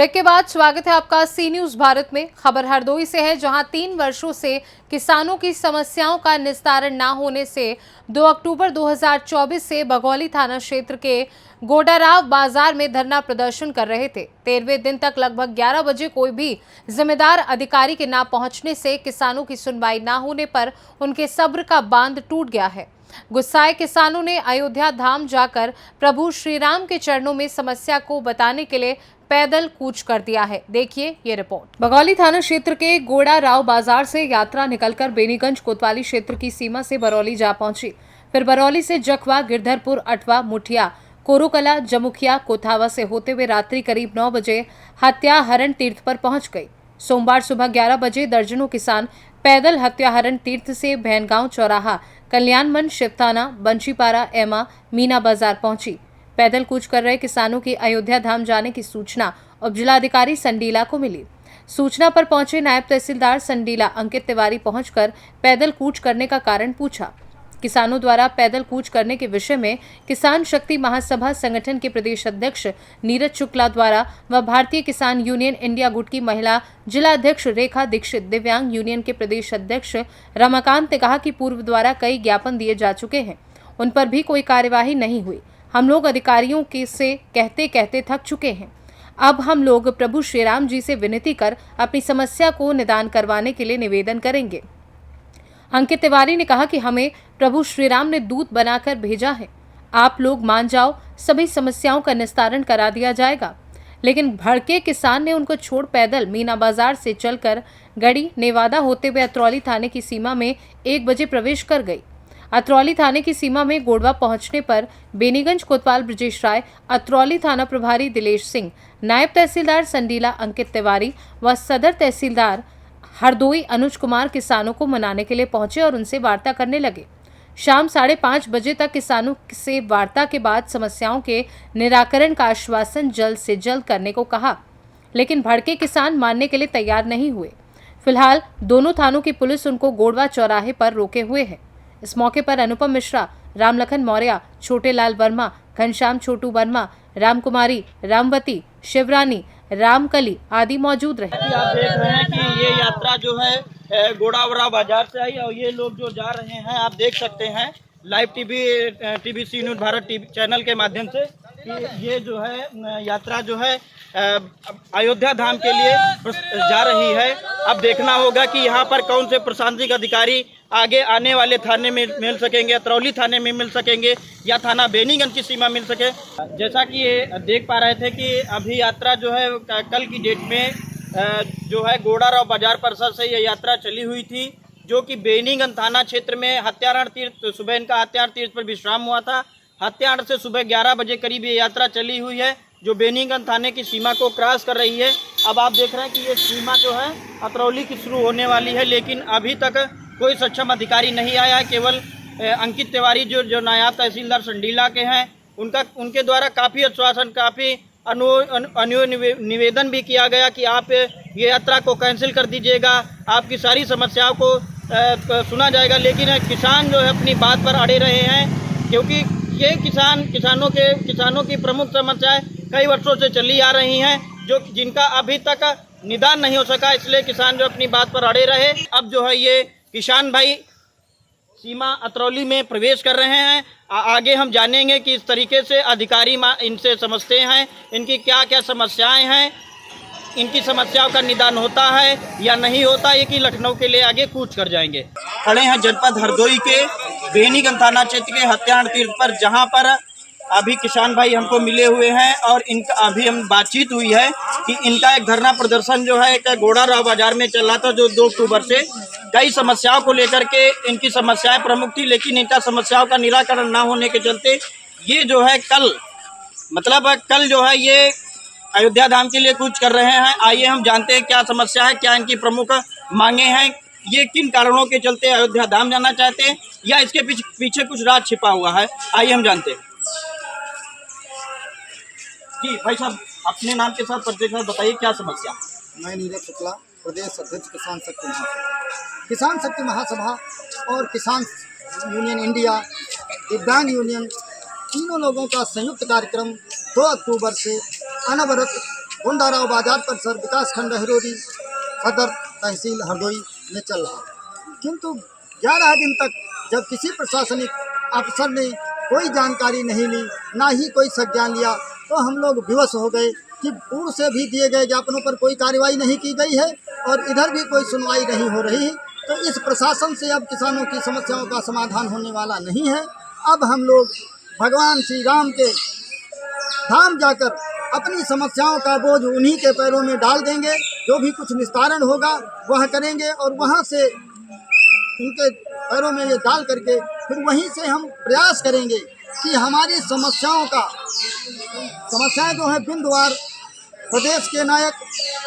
Break के बाद स्वागत है आपका सी न्यूज भारत में। खबर हरदोई से है, जहां 3 वर्षों से किसानों की समस्याओं का निस्तारण न होने से 2 अक्टूबर 2024 से बघौली थाना क्षेत्र के गोडाराव बाजार में धरना प्रदर्शन कर रहे थे। 13वें दिन तक लगभग 11 बजे कोई भी जिम्मेदार अधिकारी के न पहुंचने से किसानों की सुनवाई न होने पर उनके सब्र का बांध टूट गया है। गुस्साए किसानों ने अयोध्या धाम जाकर प्रभु श्री राम के चरणों में समस्या को बताने के लिए पैदल कूच कर दिया है। देखिए ये रिपोर्ट। बघौली थाना क्षेत्र के गोडाराव बाजार से यात्रा निकलकर बेनीगंज कोतवाली क्षेत्र की सीमा से बरौली जा पहुंची। फिर बरौली से जखवा, गिरधरपुर, अटवा, मुठिया, कोरोकला, जमुखिया, कोथावा से होते हुए रात्रि करीब 9 बजे हत्याहरण तीर्थ पर पहुंच गई। सोमवार सुबह 11 बजे दर्जनों किसान पैदल हत्याहरण तीर्थ से भैनगांव चौराहा, कल्याणमंच, शिवथाना, बंशीपारा, एमा, मीना बाजार पहुंची। पैदल कूच कर रहे किसानों की अयोध्या धाम जाने की सूचना उप जिलाधिकारी संडीला को मिली। सूचना पर पहुंचे नायब तहसीलदार संडीला अंकित तिवारी पहुंचकर पैदल कूच करने का कारण पूछा। किसानों द्वारा पैदल कूच करने के विषय में किसान शक्ति महासभा संगठन के प्रदेश अध्यक्ष नीरज शुक्ला द्वारा व भारतीय किसान यूनियन इंडिया गुट की महिला जिला अध्यक्ष रेखा दीक्षित, दिव्यांग यूनियन के प्रदेश अध्यक्ष रमाकांत ने कहा कि पूर्व द्वारा कई ज्ञापन दिए जा चुके हैं, उन पर भी कोई कार्यवाही नहीं हुई। हम लोग अधिकारियों के से कहते कहते थक चुके हैं। अब हम लोग प्रभु श्री राम जी से विनती कर अपनी समस्या को निदान करवाने के लिए निवेदन करेंगे। अंकित तिवारी ने कहा कि हमें प्रभु श्री राम ने दूत बनाकर भेजा है, आप लोग मान जाओ, सभी समस्याओं का निस्तारण करा दिया जाएगा। लेकिन भड़के किसान ने उनको छोड़ पैदल मीना बाजार से चलकर गढ़ी, नेवादा होते हुए अतरौली थाने की सीमा में 1 बजे प्रवेश कर गई। अतरौली थाने की सीमा में गोडवा पहुंचने पर बेनीगंज कोतवाल ब्रजेश राय, अतरौली थाना प्रभारी दिलेश सिंह, नायब तहसीलदार संडीला अंकित तिवारी व सदर तहसीलदार हरदोई अनुज कुमार किसानों को मनाने के लिए पहुंचे और उनसे वार्ता करने लगे। शाम 5:30 बजे तक किसानों से वार्ता के बाद समस्याओं के निराकरण का आश्वासन जल्द से जल्द करने को कहा, लेकिन भड़के किसान मानने के लिए तैयार नहीं हुए। फिलहाल दोनों थानों की पुलिस उनको गोडवा चौराहे पर रोके हुए है। इस मौके पर अनुपम मिश्रा, रामलखन मौर्य, छोटे लाल वर्मा, घनश्याम छोटू वर्मा, रामकुमारी, रामवती, शिवरानी, रामकली आदि मौजूद रहे। आप देख रहे हैं कि ये यात्रा जो है गोडावरा बाजार से आई और ये लोग जो जा रहे हैं, आप देख सकते हैं live TV C news Bharat TV channel के माध्यम से कि ये जो है यात्रा जो है अयोध्या धाम के लिए जा रही है। अब देखना होगा कि यहाँ पर कौन से प्रशासनिक अधिकारी आगे आने वाले थाने में मिल सकेंगे, अतरौली थाने में मिल सकेंगे या थाना बेनीगंज की सीमा मिल सके। जैसा कि ये देख पा रहे थे कि अभी यात्रा जो है कल की डेट में जो है गोडाराव बाजार परिसर से ये यात्रा चली हुई थी, जो कि बेनीगंज थाना क्षेत्र में हत्यारण तीर्थ, सुबह इनका हत्यारण तीर्थ पर विश्राम हुआ था। हत्यारण से सुबह 11 बजे करीब ये यात्रा चली हुई है, जो बेनीगंज थाने की सीमा को क्रॉस कर रही है। अब आप देख रहे हैं कि ये सीमा जो है अतरौली की शुरू होने वाली है, लेकिन अभी तक कोई सक्षम अधिकारी नहीं आया है। केवल अंकित तिवारी जो नायब तहसीलदार संडीला के हैं, उनके द्वारा काफ़ी आश्वासन, काफ़ी निवेदन भी किया गया कि आप ये यात्रा को कैंसिल कर दीजिएगा, आपकी सारी समस्याओं को सुना जाएगा। लेकिन किसान जो है अपनी बात पर अड़े रहे हैं, क्योंकि ये किसानों की प्रमुख समस्याएं कई वर्षों से चली आ रही हैं, जिनका अभी तक निदान नहीं हो सका, इसलिए किसान जो अपनी बात पर अड़े रहे। अब जो है ये किसान भाई सीमा अतरौली में प्रवेश कर रहे हैं। आगे हम जानेंगे कि इस तरीके से अधिकारी इनसे समझते हैं, इनकी क्या क्या समस्याएं हैं, इनकी समस्याओं का निदान होता है या नहीं होता, ये कि लखनऊ के लिए आगे कूच कर जाएंगे। खड़े हैं जनपद हरदोई के बेनीगंज थाना क्षेत्र के हत्यारण तीर्थ पर, जहां पर अभी किसान भाई हमको मिले हुए हैं और इनका अभी हम बातचीत हुई है कि इनका एक धरना प्रदर्शन जो है एक गोडाराव बाजार में चल रहा था, जो 2 अक्टूबर से कई समस्याओं को लेकर के इनकी समस्याएं प्रमुख थी, लेकिन इनका समस्याओं का निराकरण ना होने के चलते ये जो है कल जो है ये अयोध्या धाम के लिए कूच कर रहे हैं। आइए हम जानते हैं क्या समस्या है, क्या इनकी प्रमुख मांगे हैं, ये किन कारणों के चलते अयोध्या धाम जाना चाहते हैं या इसके पीछे कुछ राज छिपा हुआ है। आइए हम जानते हैं। जी भाई साहब, अपने नाम के साथ परिचय के साथ बताइए क्या समस्या। मैं नीरज शुक्ला, प्रदेश अध्यक्ष किसान शक्ति महासभा। किसान शक्ति महासभा और किसान यूनियन इंडिया, दिव्यांग यूनियन, तीनों लोगों का संयुक्त कार्यक्रम 2 अक्टूबर से अनवरत गोंदाराव बाजार परिसर विकास खंड हरोरी सदर तहसील हरदोई में चल रहा है। किंतु 11 दिन तक जब किसी प्रशासनिक अफसर ने कोई जानकारी नहीं ली, ना ही कोई संज्ञान लिया, तो हम लोग विवश हो गए कि पूर्व से भी दिए गए ज्ञापनों पर कोई कार्रवाई नहीं की गई है और इधर भी कोई सुनवाई नहीं हो रही। तो इस प्रशासन से अब किसानों की समस्याओं का समाधान होने वाला नहीं है। अब हम लोग भगवान श्री राम के धाम जाकर अपनी समस्याओं का बोझ उन्हीं के पैरों में डाल देंगे। जो भी कुछ निस्तारण होगा वह करेंगे और वहाँ से उनके पैरों में ये डाल करके फिर वहीं से हम प्रयास करेंगे कि हमारी समस्याएं जो हैं बिंदुवार प्रदेश के नायक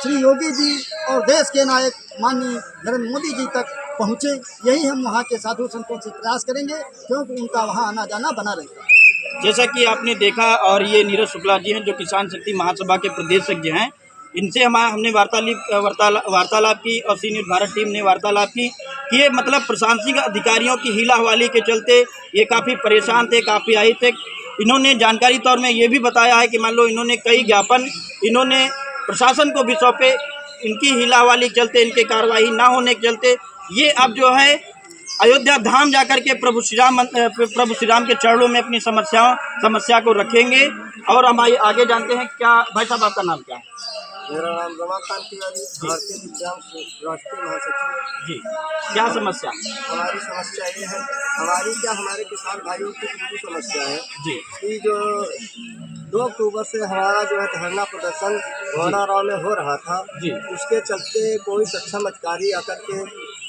श्री योगी जी और देश के नायक माननीय नरेंद्र मोदी जी तक पहुँचे। यही हम वहाँ के साधु संतों से प्रयास करेंगे, क्योंकि उनका वहाँ आना जाना बना रहेगा। जैसा कि आपने देखा, और ये नीरज शुक्ला जी हैं जो किसान शक्ति महासभा के प्रदेशज्ञ हैं, इनसे हमने वार्तालाप की और सीनियर भारत टीम ने वार्तालाप की कि ये मतलब प्रशासनिक अधिकारियों की हीला हवाली के चलते ये काफ़ी परेशान थे, काफ़ी आए थे। इन्होंने जानकारी तौर में ये भी बताया है कि मान लो इन्होंने कई ज्ञापन इन्होंने प्रशासन को भी सौंपे, इनकी हीला हवाली के चलते, इनके कार्रवाई ना होने के चलते ये अब जो है अयोध्या धाम जाकर के प्रभु श्री राम के चरणों में अपनी समस्या को रखेंगे। और हम आगे जानते हैं। क्या भाई साहब, आपका नाम क्या है? मेरा नाम रमाकांत तिवारी, भारतीय दिव्यांग राष्ट्रीय महासचिव। जी, क्या समस्या? हमारी समस्या ये है, हमारे किसान भाइयों की पूरी समस्या है जी कि जो 2 अक्टूबर से हमारा जो है धरना प्रदर्शन गोंदाराव में हो रहा था जी, उसके चलते कोई सक्षम अधिकारी आकर के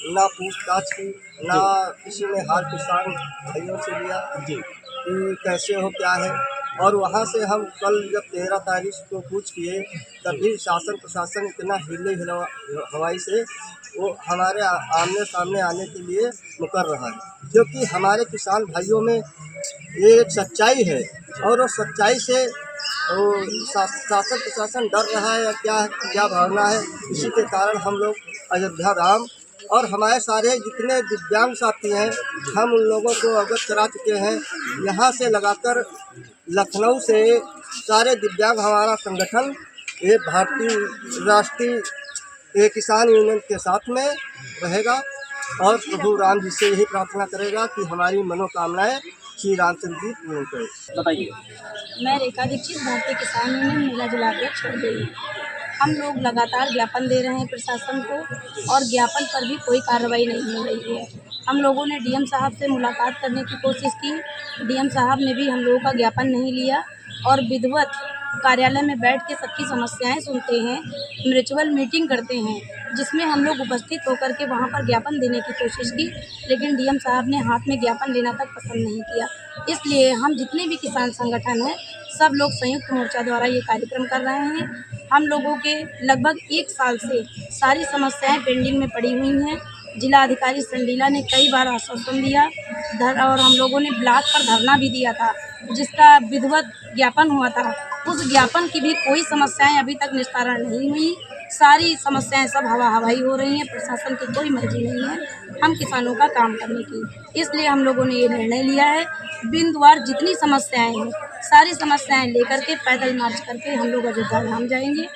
ना पूछताछ की, ना किसी ने हाल किसान भाइयों से लिया जी कि कैसे हो क्या है। और वहाँ से हम कल जब 13 तारीख को पूछ किए, तभी शासन प्रशासन इतना हवाई से वो हमारे आमने सामने आने के लिए मुकर रहा है, क्योंकि हमारे किसान भाइयों में ये एक सच्चाई है और उस सच्चाई से वो शासन प्रशासन डर रहा है या क्या भावना है। इसी के कारण हम लोग अयोध्या धाम और हमारे सारे जितने दिव्यांग साथी हैं, हम उन लोगों को अवगत करा चुके हैं। यहाँ से लगाकर लखनऊ से सारे दिव्यांग हमारा संगठन ये भारतीय राष्ट्रीय किसान यूनियन के साथ में रहेगा और प्रभु राम जी से यही प्रार्थना करेगा कि हमारी मनोकामनाएं श्री रामचंद्र जी पूर्ण करें। बताइए। मैं रेखा दीक्षित, भारतीय किसान यूनियन महिला जिलाध्यक्ष छोड़ गई। हम लोग लगातार ज्ञापन दे रहे हैं प्रशासन को और ज्ञापन पर भी कोई कार्रवाई नहीं हो रही है। हम लोगों ने डीएम साहब से मुलाकात करने की कोशिश की, डीएम साहब ने भी हम लोगों का ज्ञापन नहीं लिया और विधिवत कार्यालय में बैठ के सबकी समस्याएं सुनते हैं, म्यूचुअल मीटिंग करते हैं, जिसमें हम लोग उपस्थित होकर के वहां पर ज्ञापन देने की कोशिश की, लेकिन डीएम साहब ने हाथ में ज्ञापन लेना तक पसंद नहीं किया। इसलिए हम जितने भी किसान संगठन हैं सब लोग संयुक्त मोर्चा द्वारा ये कार्यक्रम कर रहे हैं। हम लोगों के लगभग 1 साल से सारी समस्याएं पेंडिंग में पड़ी हुई हैं। जिला अधिकारी संडीला ने कई बार आश्वासन दिया और हम लोगों ने ब्लॉक पर धरना भी दिया था, जिसका विधिवत ज्ञापन हुआ था। उस ज्ञापन की भी कोई समस्याएं अभी तक निस्तारण नहीं हुई। सारी समस्याएं सब हवाई हो रही हैं। प्रशासन की कोई मर्जी नहीं है हम किसानों का काम करने की। इसलिए हम लोगों ने ये निर्णय लिया है, बिंदुवार जितनी समस्याएं हैं सारी समस्याएं लेकर के पैदल मार्च करके हम लोग अयोध्या धाम जाएंगे,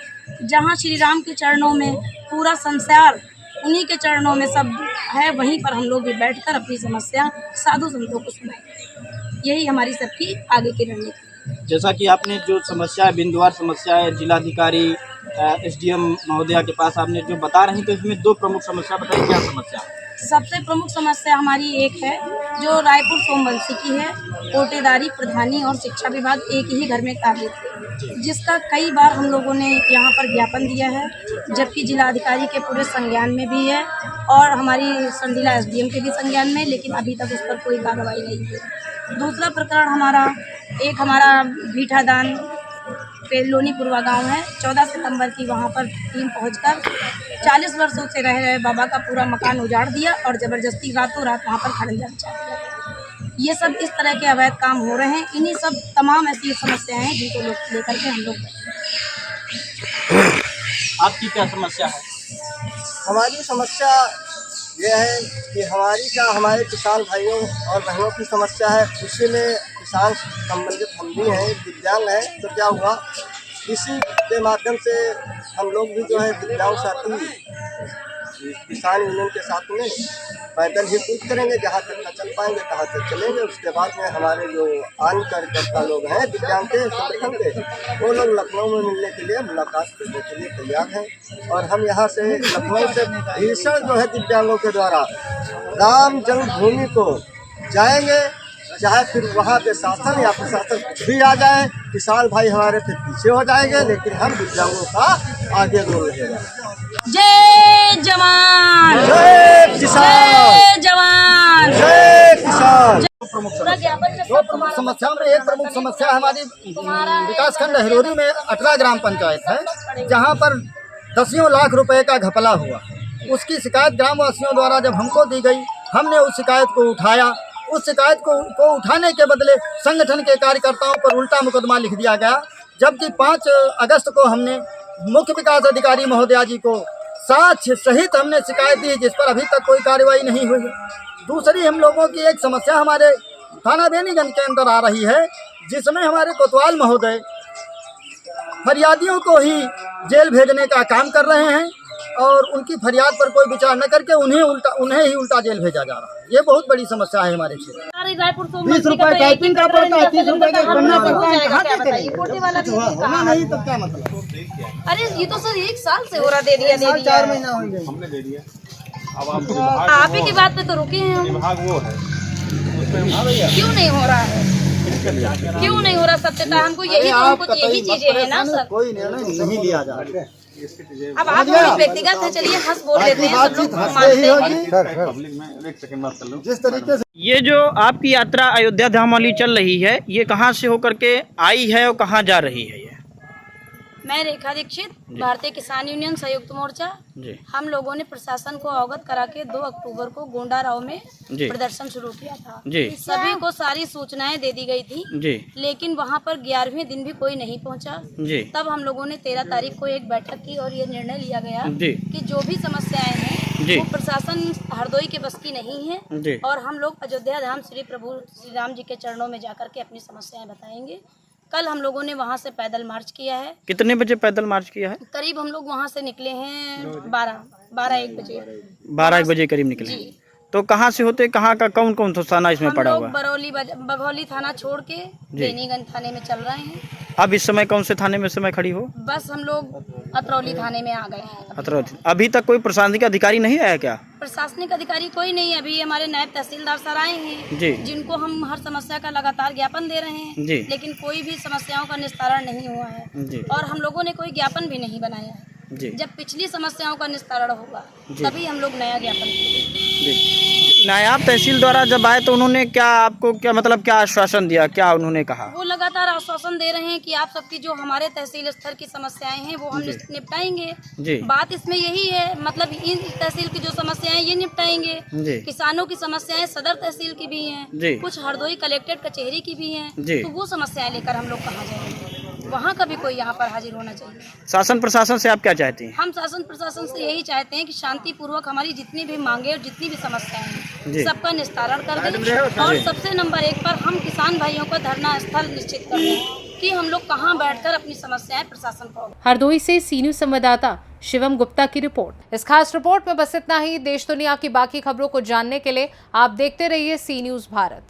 जहां श्री राम के चरणों में पूरा संसार उन्हीं के चरणों में सब है। वहीं पर हम लोग भी बैठकर अपनी समस्या साधु संतों को सुनाएंगे। यही हमारी सबकी आगे की रणनीति। जैसा कि आपने जो समस्या है, बिंदुवार समस्या है, जिलाधिकारी एसडीएम महोदया के पास आपने जो बता रही, तो इसमें 2 प्रमुख समस्या बताइए, क्या समस्या है? सबसे प्रमुख समस्या हमारी एक है जो रायपुर सोमवंशी की है। कोटेदारी, प्रधानी और शिक्षा विभाग एक ही घर में कार्य थे, जिसका कई बार हम लोगों ने यहाँ पर ज्ञापन दिया है, जबकि जिलाधिकारी के पूरे संज्ञान में भी है और हमारी संडीला एसडीएम के भी संज्ञान में, लेकिन अभी तक उस पर कोई कार्रवाई नहीं हुई। दूसरा प्रकरण हमारा भीठादान पेलोनी पूर्वा गांव है। 14 सितंबर की वहां पर टीम पहुंचकर 40 वर्षों से रह रहे बाबा का पूरा मकान उजाड़ दिया और ज़बरदस्ती रातों रात वहां पर खड़ंजा बिछा दिया। ये सब इस तरह के अवैध काम हो रहे हैं। इन्हीं सब तमाम ऐसी समस्याएं हैं जिनको लेकर के हम लोग। आपकी क्या समस्या है? हमारी समस्या यह है कि हमारे किसान भाइयों और बहनों की समस्या है। उसी में किसान संबंधित हम भी हैं, दिव्यांग हैं। तो क्या हुआ इसी के माध्यम से हम लोग भी जो है दिव्यांग साथी किसान यूनियन के साथ में पैदल ही कूच करेंगे, जहाँ तक न चल पाएंगे तहाँ तक चलेंगे। उसके बाद में हमारे जो अन्य कार्यकर्ता लोग हैं दिव्यांग के संगठन के, वो लोग लखनऊ में मिलने के लिए, मुलाकात करने के लिए तैयार हैं। और हम यहाँ से लखनऊ से भीषण जो है दिव्यांगों के द्वारा राम जन्मभूमि को जाएंगे, चाहे फिर वहाँ पे शासन या प्रशासन कुछ भी आ जाए, किसान भाई हमारे फिर पीछे हो जाएंगे, लेकिन हम दिव्यांगों का आगे रोल रहेगा। जय जवान, जय किसान, जय जवान, जय किसान। पूरा ज्ञापन में दो प्रमुख समस्याओं में एक प्रमुख समस्या हमारी विकासखंड हिरोरी में 18 ग्राम पंचायत है, जहां पर दसियों लाख रुपए का घपला हुआ। उसकी शिकायत ग्रामवासियों द्वारा जब हमको दी गई, हमने उस शिकायत को उठाया। उस शिकायत को उठाने के बदले संगठन के कार्यकर्ताओं पर उल्टा मुकदमा लिख दिया गया, जबकि 5 अगस्त को हमने मुख्य विकास अधिकारी महोदया जी को साक्ष्य सहित हमने शिकायत दी, जिस पर अभी तक कोई कार्रवाई नहीं हुई है। दूसरी हम लोगों की एक समस्या हमारे थाना बेनीगंज के अंदर आ रही है, जिसमें हमारे कोतवाल महोदय फरियादियों को ही जेल भेजने का काम कर रहे हैं और उनकी फरियाद पर कोई विचार न करके उन्हें ही उल्टा जेल भेजा जा रहा है। ये बहुत बड़ी समस्या है हमारे क्षेत्र में। 20 रुपए टाइपिंग का पड़ता है, 30 रुपए का बनना पड़ता है। नहीं तो क्या मतलब? अरे ये तो सर 1 साल से हो रहा, दे दिया 4 महीना हो गए। हमने दे दिया। अब आप ही की बात पे तो रुके हैं हम। विभाग वो है, क्यों नहीं हो रहा है? क्यों नहीं हो रहा सत्यता? हमको यही तो कुछ यही चीजें है ना सर। कोई निर्णय नहीं लिया जा रहा है। अब आप लोग व्यक्तिगत है, चलिए हंस बोल लेते हैं, सब लोग मानते हैं। पब्लिक में एक सेकंड बात कर लूं। जिस तरीके से ये जो आपकी यात्रा अयोध्या धाम वाली चल रही है, ये कहाँ से होकर के आई है और कहाँ जा रही है? ये मैं रेखा दीक्षित, भारतीय किसान यूनियन संयुक्त मोर्चा। जी हम लोगों ने प्रशासन को अवगत करा के 2 अक्टूबर को गोंडाराव में जी प्रदर्शन शुरू किया था। जी सभी को सारी सूचनाएं दे दी गई थी, जी लेकिन वहां पर 11वें दिन भी कोई नहीं पहुंचा। जी तब हम लोगों ने 13 तारीख को एक बैठक की और ये निर्णय लिया गया जी कि जो भी समस्याएं हैं जी वो प्रशासन हरदोई के बस की नहीं है जी और हम लोग अयोध्या धाम श्री प्रभु श्री राम जी के चरणों में जाकर के अपनी समस्याएं बताएंगे। कल हम लोगों ने वहां से पैदल मार्च किया है। कितने बजे पैदल मार्च किया है? करीब हम लोग वहां से निकले हैं 12-1 बजे। 12 बजे करीब निकले। जी। तो कहाँ से होते, कहाँ का कौन कौन सा थाना इसमें हम पड़ा लोग हुआ है? बघौली थाना छोड़ के बेनीगंज थाने में चल रहे हैं। अब इस समय कौन से थाने में समय खड़ी हो? बस हम लोग अतरौली थाने में आ गए हैं। अतरौली। अभी तक कोई प्रशासनिक अधिकारी नहीं आया क्या? प्रशासनिक अधिकारी कोई नहीं, अभी हमारे नायब तहसीलदार सर आए हैं जी जिनको हम हर समस्या का लगातार ज्ञापन दे रहे हैं जी लेकिन कोई भी समस्याओं का निस्तारण नहीं हुआ है जी और हम लोगों ने कोई ज्ञापन भी नहीं बनाया है। जी जब पिछली समस्याओं का निस्तारण होगा जी। तभी हम लोग नया ज्ञापन देंगे। जी। नायाब तहसील द्वारा जब आए तो उन्होंने क्या आपको क्या आश्वासन दिया, क्या उन्होंने कहा? वो लगातार आश्वासन दे रहे हैं कि आप सबकी जो हमारे तहसील स्तर की समस्याएं हैं वो हम निपटाएंगे। जी बात इसमें यही है, मतलब इन तहसील की जो समस्याएं ये निपटाएंगे। जी किसानों की समस्याएं सदर तहसील की भी हैं, जी कुछ हरदोई कलेक्टेड कचहरी की भी हैं। जी। तो वो समस्याएं लेकर हम लोग कहाँ जाएंगे? वहाँ का भी कोई यहाँ पर हाजिर होना चाहिए। शासन प्रशासन से आप क्या चाहती हैं? हम शासन प्रशासन से यही चाहते हैं कि शांति पूर्वक हमारी जितनी भी मांगे और जितनी भी समस्याएं जी। हैं सबका निस्तारण कर दें और सबसे नंबर 1 पर हम किसान भाइयों का धरना स्थल निश्चित कर दें कि हम लोग कहाँ बैठकर अपनी समस्याएं प्रशासन को। हरदोई से सी न्यूज संवाददाता शिवम गुप्ता की रिपोर्ट। इस खास रिपोर्ट में बस इतना ही। देश दुनिया की बाकी खबरों को जानने के लिए आप देखते रहिए सी न्यूज भारत।